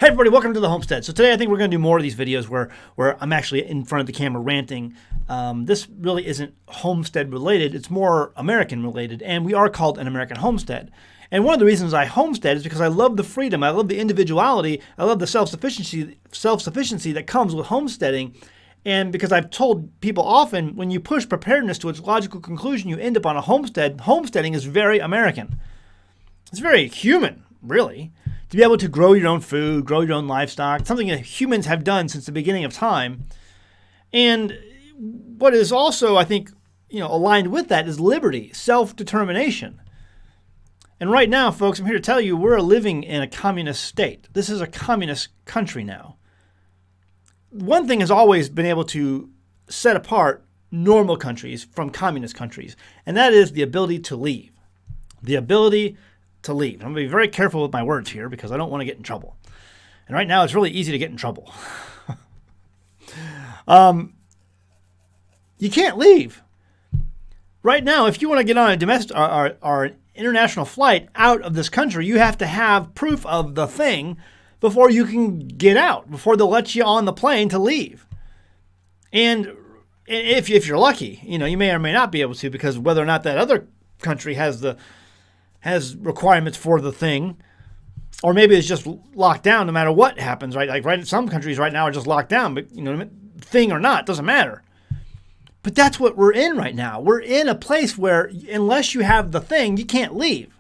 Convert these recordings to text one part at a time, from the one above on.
Hey everybody, welcome to the Homestead. So today I think we're going to do more of these videos where I'm actually in front of the camera ranting. This really isn't homestead related, it's more American related, and we are called an American homestead. And one of the reasons I homestead is because I love the freedom, I love the individuality, I love the self-sufficiency that comes with homesteading. And because I've told people often, when you push preparedness to its logical conclusion, you end up on a homestead. Homesteading is very American. It's very human, really. To be able to grow your own food, grow your own livestock, something that humans have done since the beginning of time. And what is also, I think, aligned with that is liberty, self-determination. And right now, folks, I'm here to tell you we're living in a communist state. This is a communist country now. One thing has always been able to set apart normal countries from communist countries, and that is the ability to leave. The ability to leave. I'm going to be very careful with my words here because I don't want to get in trouble. And right now it's really easy to get in trouble. You can't leave. Right now, if you want to get on a domestic or an international flight out of this country, you have to have proof of the thing before you can get out, before they'll let you on the plane to leave. And if you're lucky, you may or may not be able to, because whether or not that other country has requirements for the thing, or maybe it's just locked down no matter what happens, right? Like some countries right now are just locked down, but thing or not, doesn't matter. But that's what we're in right now. We're in a place where unless you have the thing, you can't leave.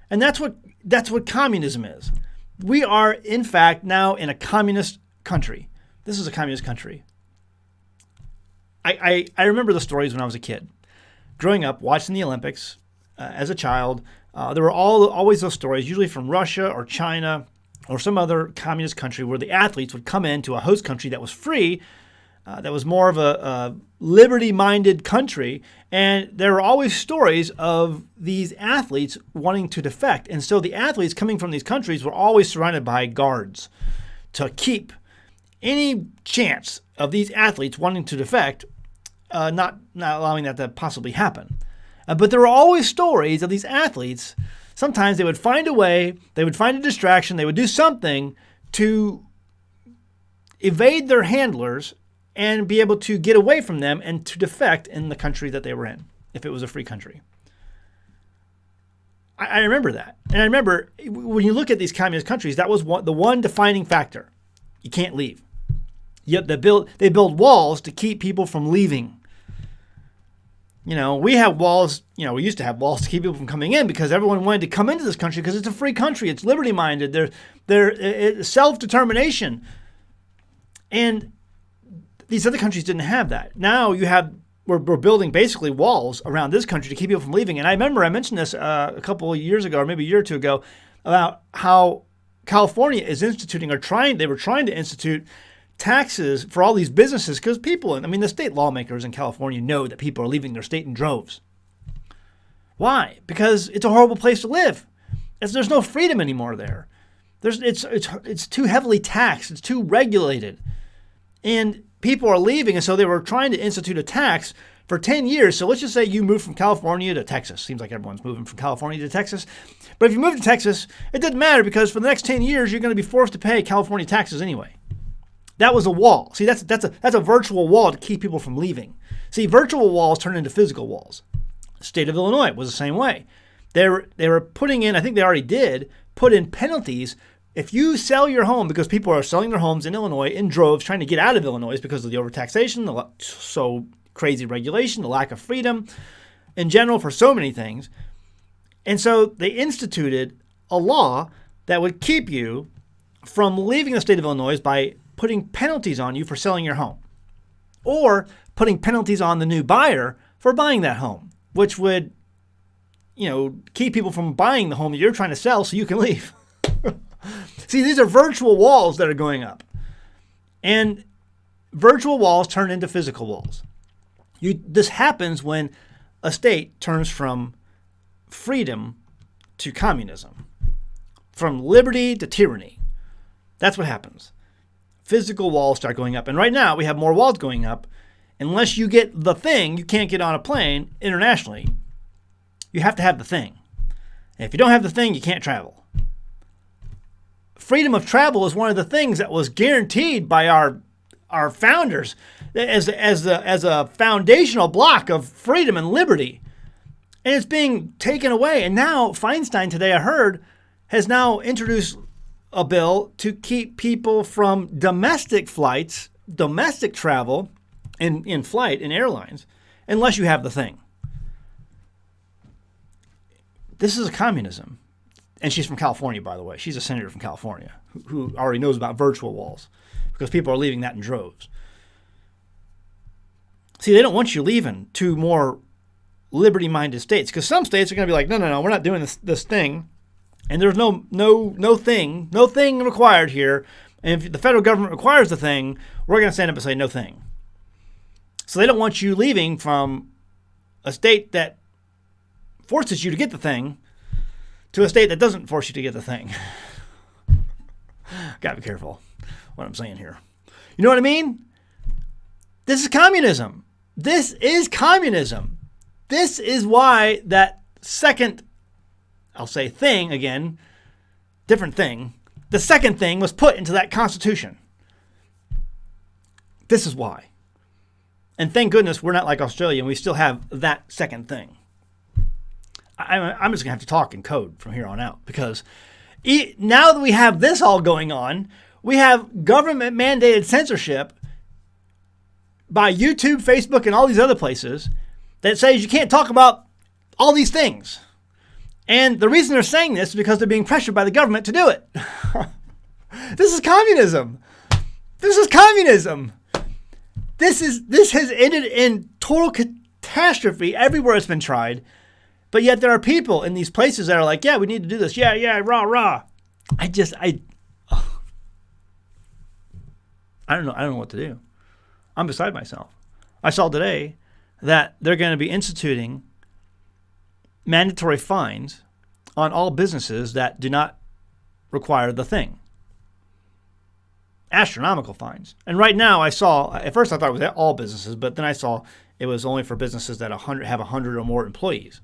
And that's what communism is. We are, in fact, now in a communist country. This is a communist country. I remember the stories when I was a kid. Growing up, watching the Olympics as a child, there were always those stories, usually from Russia or China or some other communist country, where the athletes would come into a host country that was free, that was more of a liberty-minded country, and there were always stories of these athletes wanting to defect. And so the athletes coming from these countries were always surrounded by guards to keep any chance of these athletes wanting to defect, not allowing that to possibly happen. But there were always stories of these athletes. Sometimes they would find a way, they would find a distraction, they would do something to evade their handlers and be able to get away from them and to defect in the country that they were in, if it was a free country. I remember that. And I remember when you look at these communist countries, that was the one defining factor. You can't leave. Yet they build walls to keep people from leaving. We have walls, we used to have walls to keep people from coming in because everyone wanted to come into this country because it's a free country. It's liberty-minded. It's self-determination. And these other countries didn't have that. Now we're building basically walls around this country to keep people from leaving. And I remember I mentioned this a couple of years ago, or maybe a year or two ago, about how California is instituting they were trying to institute taxes for all these businesses because the state lawmakers in California know that people are leaving their state in droves. Why? Because it's a horrible place to live. There's no freedom anymore there. It's too heavily taxed. It's too regulated. And people are leaving, and so they were trying to institute a tax for 10 years. So let's just say you move from California to Texas. Seems like everyone's moving from California to Texas. But if you move to Texas, it doesn't matter because for the next 10 years, you're going to be forced to pay California taxes anyway. That was a wall. See, that's a virtual wall to keep people from leaving. See, virtual walls turn into physical walls. The state of Illinois was the same way. They were putting in, I think they already did, put in penalties. If you sell your home, because people are selling their homes in Illinois in droves, trying to get out of Illinois because of the overtaxation, the so crazy regulation, the lack of freedom in general for so many things. And so they instituted a law that would keep you from leaving the state of Illinois by putting penalties on you for selling your home, or putting penalties on the new buyer for buying that home, which would, keep people from buying the home that you're trying to sell so you can leave. See, these are virtual walls that are going up. And virtual walls turn into physical walls. This happens when a state turns from freedom to communism, from liberty to tyranny. That's what happens. Physical walls start going up. And right now we have more walls going up. Unless you get the thing, you can't get on a plane internationally. You have to have the thing. And if you don't have the thing, you can't travel. freedom of travel is one of the things that was guaranteed by our founders as a foundational block of freedom and liberty. And it's being taken away. And now Feinstein today, I heard, has now introduced a bill to keep people from domestic flights, domestic travel in flight, in airlines, unless you have the thing. This is a communism. And she's from California, by the way. She's a senator from California who already knows about virtual walls because people are leaving that in droves. See, they don't want you leaving to more liberty-minded states because some states are going to be like, no, we're not doing this thing. And there's no thing required here. And if the federal government requires the thing, we're going to stand up and say no thing. So they don't want you leaving from a state that forces you to get the thing to a state that doesn't force you to get the thing. Gotta be careful what I'm saying here. You know what I mean? This is communism. This is communism. This is why that second, I'll say thing again, different thing, the second thing was put into that Constitution. This is why. And thank goodness we're not like Australia and we still have that second thing. I'm just going to have to talk in code from here on out because now that we have this all going on, we have government-mandated censorship by YouTube, Facebook, and all these other places that says you can't talk about all these things. And the reason they're saying this is because they're being pressured by the government to do it. This is communism. This is communism. This has ended in total catastrophe everywhere it's been tried. But yet there are people in these places that are like, yeah, we need to do this. Yeah, rah. I don't know what to do. I'm beside myself. I saw today that they're going to be instituting mandatory fines on all businesses that do not require the thing. Astronomical fines. And right now I saw, at first I thought it was all businesses, but then I saw it was only for businesses that have 100 or more employees.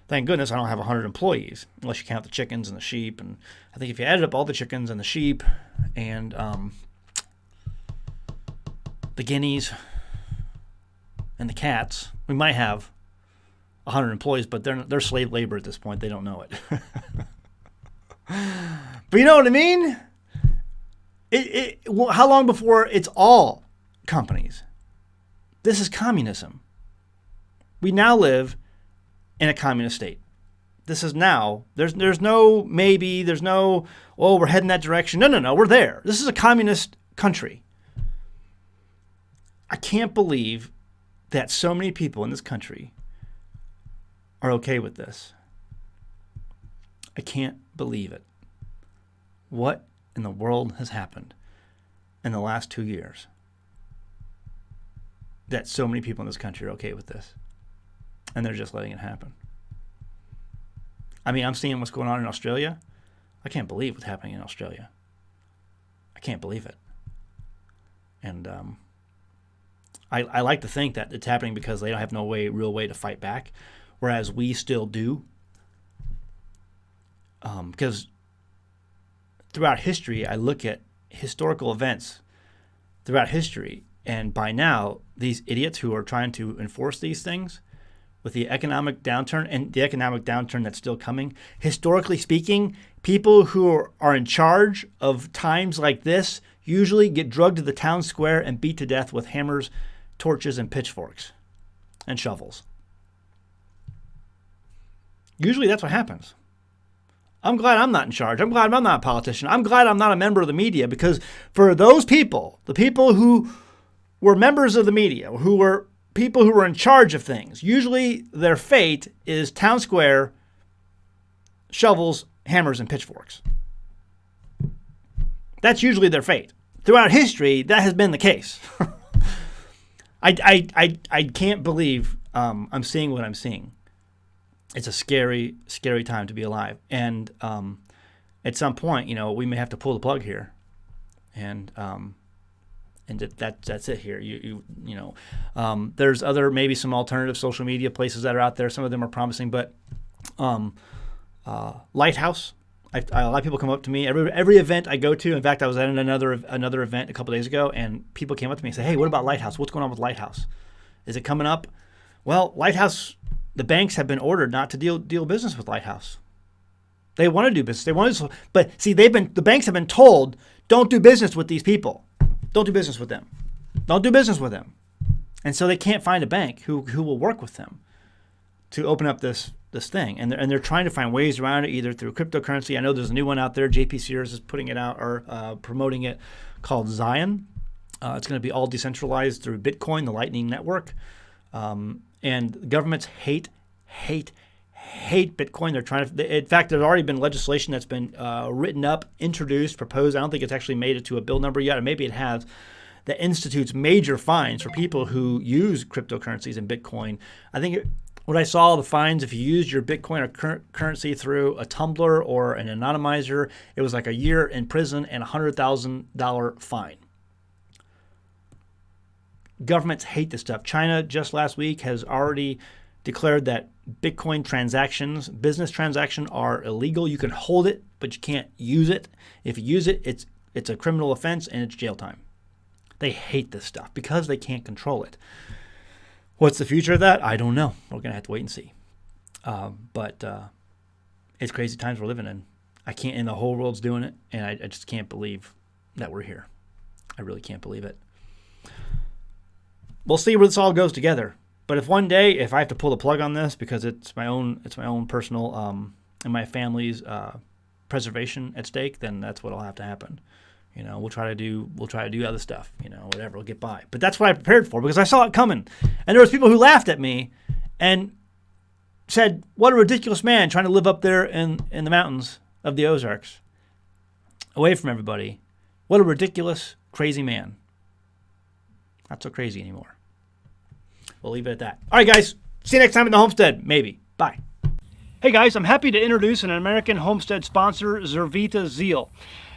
Thank goodness I don't have 100 employees, unless you count the chickens and the sheep. And I think if you added up all the chickens and the sheep and the guineas and the cats, we might have 100 employees, but they're slave labor at this point. They don't know it. But you know what I mean? How long before it's all companies? This is communism. We now live in a communist state. This is now. There's no maybe. There's no, oh, we're heading that direction. No. We're there. This is a communist country. I can't believe that so many people in this country are okay with this. I can't believe it. What in the world has happened in the last 2 years that so many people in this country are okay with this? And they're just letting it happen. I mean, I'm seeing what's going on in Australia. I can't believe what's happening in Australia. I can't believe it. And I like to think that it's happening because they don't have no real way to fight back, whereas we still do. Because throughout history, I look at historical events throughout history, and by now, these idiots who are trying to enforce these things, with the economic downturn and the economic downturn that's still coming, historically speaking, people who are in charge of times like this usually get drugged to the town square and beat to death with hammers, torches, and pitchforks and shovels. Usually that's what happens. I'm glad I'm not in charge. I'm glad I'm not a politician. I'm glad I'm not a member of the media, because for those people, the people who were members of the media, who were people who were in charge of things, usually their fate is town square, shovels, hammers, and pitchforks. That's usually their fate. Throughout history, that has been the case. I can't believe I'm seeing what I'm seeing. It's a scary, scary time to be alive. And at some point, we may have to pull the plug here. And that's it here. There's maybe some alternative social media places that are out there. Some of them are promising, but Lighthouse, A lot of people come up to me every event I go to. In fact, I was at another event a couple days ago, and people came up to me and said, "Hey, what about Lighthouse? What's going on with Lighthouse? Is it coming up?" Well, Lighthouse, the banks have been ordered not to deal business with Lighthouse. They want to do business. But see, the banks have been told, don't do business with these people. Don't do business with them. Don't do business with them. And so they can't find a bank who will work with them to open up this thing. And they're trying to find ways around it, either through cryptocurrency. I know there's a new one out there. JP Sears is putting it out or promoting it, called Zion. It's going to be all decentralized through Bitcoin, the Lightning Network. And governments hate Bitcoin. They're trying to. In fact, there's already been legislation that's been written up, introduced, proposed. I don't think it's actually made it to a bill number yet, or maybe it has. That institutes major fines for people who use cryptocurrencies and Bitcoin. I think what I saw, the fines, if you used your Bitcoin or currency through a tumbler or an anonymizer, it was like a year in prison and $100,000 fine. Governments hate this stuff. China just last week has already declared that Bitcoin transactions, business transactions, are illegal. You can hold it, but you can't use it. If you use it, it's a criminal offense and it's jail time. They hate this stuff because they can't control it. What's the future of that? I don't know. We're going to have to wait and see. But it's crazy times we're living in. I can't, and the whole world's doing it, and I just can't believe that we're here. I really can't believe it. We'll see where this all goes together. But if one day, if I have to pull the plug on this because it's my own personal and my family's preservation at stake, then that's what'll have to happen. We'll try to do other stuff, whatever, we'll get by. But that's what I prepared for because I saw it coming. And there was people who laughed at me and said, what a ridiculous man trying to live up there in the mountains of the Ozarks, away from everybody. What a ridiculous, crazy man. Not so crazy anymore. We'll leave it at that. All right, guys. See you next time in the Homestead. Maybe. Bye. Hey, guys. I'm happy to introduce an American Homestead sponsor, Zervita Zeal.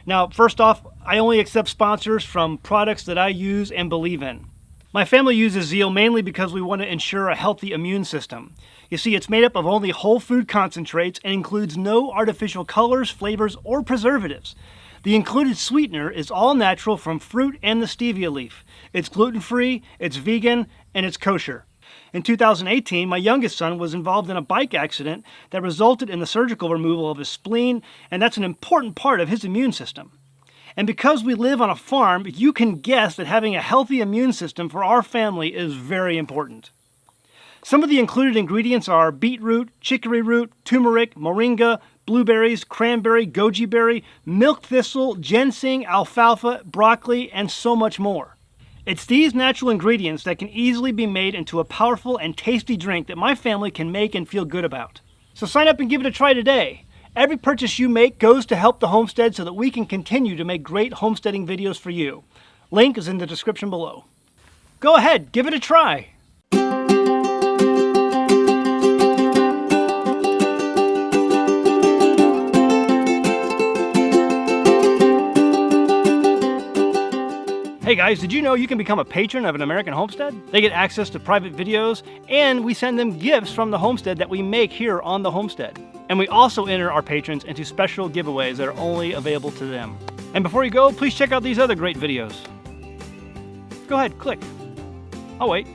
Now, first off, I only accept sponsors from products that I use and believe in. My family uses Zeal mainly because we want to ensure a healthy immune system. You see, it's made up of only whole food concentrates and includes no artificial colors, flavors, or preservatives. The included sweetener is all natural from fruit and the stevia leaf. It's gluten-free, it's vegan, and it's kosher. In 2018, my youngest son was involved in a bike accident that resulted in the surgical removal of his spleen, and that's an important part of his immune system. And because we live on a farm, you can guess that having a healthy immune system for our family is very important. Some of the included ingredients are beetroot, chicory root, turmeric, moringa, blueberries, cranberry, goji berry, milk thistle, ginseng, alfalfa, broccoli, and so much more. It's these natural ingredients that can easily be made into a powerful and tasty drink that my family can make and feel good about. So sign up and give it a try today. Every purchase you make goes to help the homestead so that we can continue to make great homesteading videos for you. Link is in the description below. Go ahead, give it a try. Hey guys, did you know you can become a patron of an American Homestead? They get access to private videos, and we send them gifts from the homestead that we make here on the homestead. And we also enter our patrons into special giveaways that are only available to them. And before you go, please check out these other great videos. Go ahead, click. Oh wait,